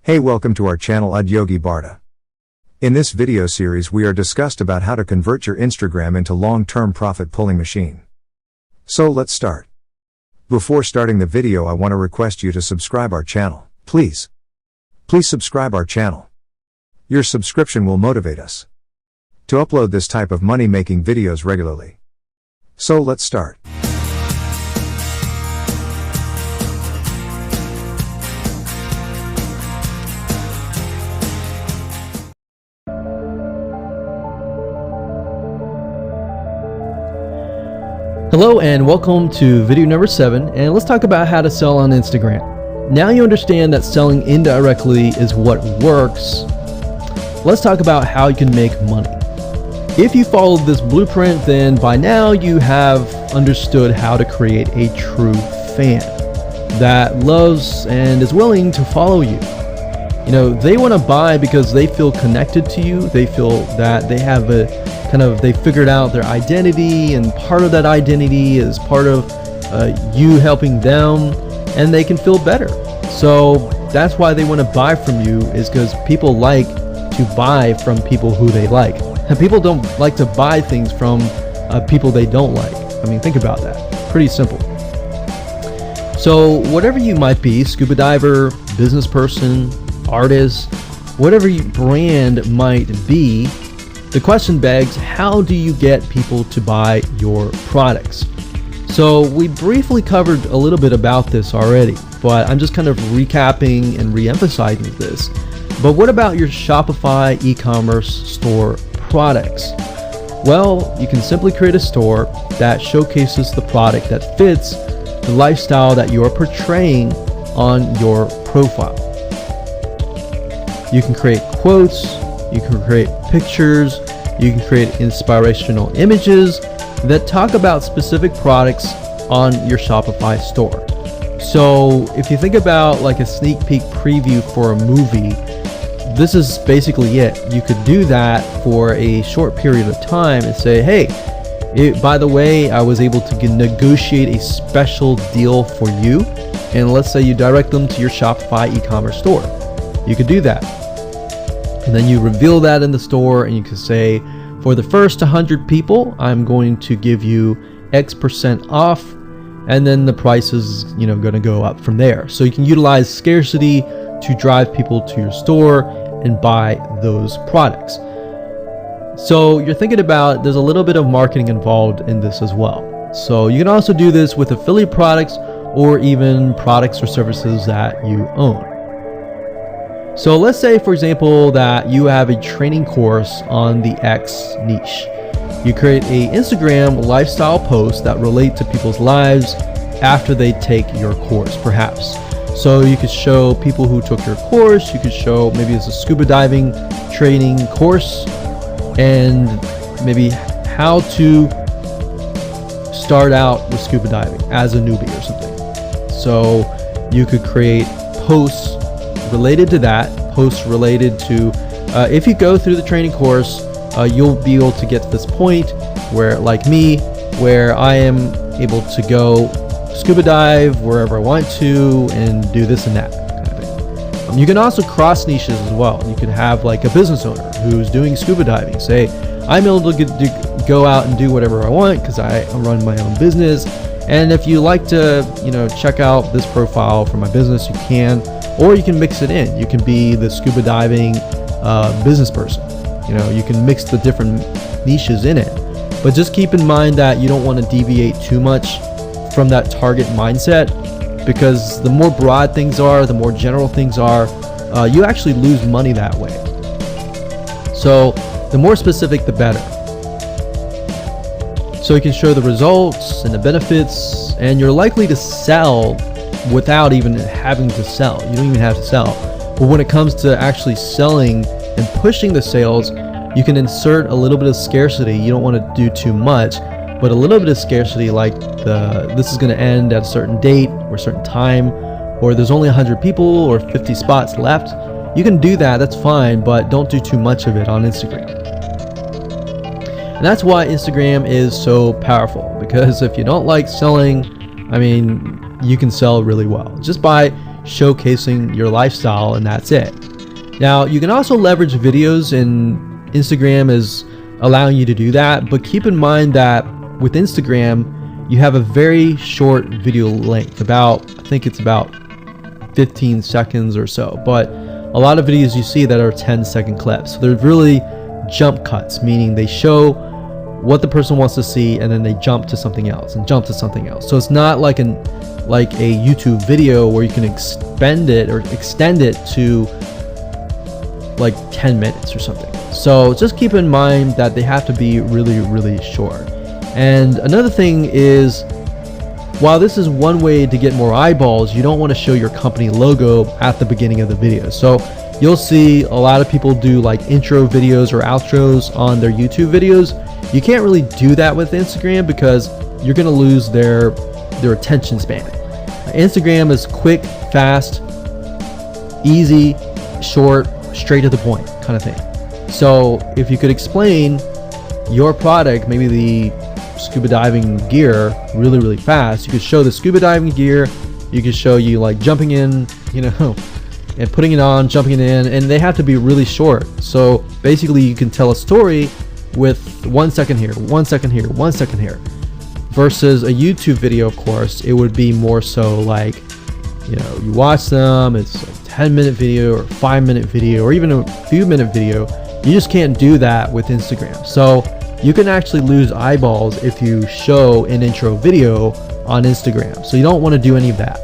Hey, welcome to our channel Yogi Barta. In this video series we are discussed about how to convert your Instagram into long-term profit pulling machine. So let's start. Before starting the video I want to request you to subscribe our channel, please. Please subscribe our channel. Your subscription will motivate us to upload this type of money-making videos regularly. So let's start. Hello and welcome to video number 7, and let's talk about how to sell on Instagram. Now you understand that selling indirectly is what works. Let's talk about how you can make money. If you followed this blueprint, then by now you have understood how to create a true fan that loves and is willing to follow you. You know, they want to buy because they feel connected to you. They feel that they have they figured out their identity, and part of that identity is part of you helping them, and they can feel better. So that's why they want to buy from you, is because people like to buy from people who they like. And people don't like to buy things from people they don't like. I mean, think about that. Pretty simple. So whatever you might be, scuba diver, business person, artist, whatever your brand might be, the question begs, how do you get people to buy your products? So we briefly covered a little bit about this already, but I'm just kind of recapping and re-emphasizing this. But what about your Shopify e-commerce store products? Well, you can simply create a store that showcases the product that fits the lifestyle that you are portraying on your profile. You can create quotes, you can create pictures, you can create inspirational images that talk about specific products on your Shopify store. So if you think about like a sneak peek preview for a movie, this is basically it. You could do that for a short period of time and say, hey, by the way, I was able to negotiate a special deal for you. And let's say you direct them to your Shopify e-commerce store. You could do that. And then you reveal that in the store, and you can say, for the first 100 people, I'm going to give you X% off, and then the price is, going to go up from there. So you can utilize scarcity to drive people to your store and buy those products. So you're thinking about, there's a little bit of marketing involved in this as well. So you can also do this with affiliate products or even products or services that you own. So let's say, for example, that you have a training course on the X niche. You create a Instagram lifestyle post that relate to people's lives after they take your course, perhaps. So you could show people who took your course, you could show maybe it's a scuba diving training course, and maybe how to start out with scuba diving as a newbie or something. So you could create posts related to that, posts related to if you go through the training course, you'll be able to get to this point where, like me, where I am able to go scuba dive wherever I want to and do this and that kind of thing. You can also cross niches as well. You could have like a business owner who's doing scuba diving say, I'm able to go out and do whatever I want because I run my own business. And if you like to check out this profile for my business, you can. Or you can mix it in. You can be the scuba diving business person. You can mix the different niches in it. But just keep in mind that you don't want to deviate too much from that target mindset, because the more broad things are, the more general things are, you actually lose money that way. So the more specific, the better. So you can show the results and the benefits, and you're likely to sell without even having to sell. You don't even have to sell. But when it comes to actually selling and pushing the sales, you can insert a little bit of scarcity. You don't want to do too much, but a little bit of scarcity, like this is going to end at a certain date or a certain time, or there's only 100 people or 50 spots left. You can do that, that's fine, but don't do too much of it on Instagram. And that's why Instagram is so powerful, because if you don't like selling, I mean, you can sell really well just by showcasing your lifestyle, and that's it. Now, you can also leverage videos, and Instagram is allowing you to do that, but keep in mind that with Instagram, you have a very short video length, I think it's about 15 seconds or so, but a lot of videos you see that are 10-second clips. So they're really jump cuts, meaning they show what the person wants to see and then they jump to something else and jump to something else. So it's not like a YouTube video where you can extend it to like 10 minutes or something. So just keep in mind that they have to be really, really short. And another thing is, while this is one way to get more eyeballs, you don't want to show your company logo at the beginning of the video. So you'll see a lot of people do like intro videos or outros on their YouTube videos. You can't really do that with Instagram because you're going to lose their attention span. Instagram is quick, fast, easy, short, straight to the point kind of thing. So if you could explain your product, maybe the scuba diving gear, really, really fast, you could show the scuba diving gear, you could show you like jumping in, and putting it on, jumping in, and they have to be really short. So basically you can tell a story with 1 second here, 1 second here, 1 second here, versus a YouTube video. Of course, it would be more so like, you watch them, it's a 10-minute video or 5-minute video or even a few-minute video. You just can't do that with Instagram. So you can actually lose eyeballs if you show an intro video on Instagram. So you don't want to do any of that.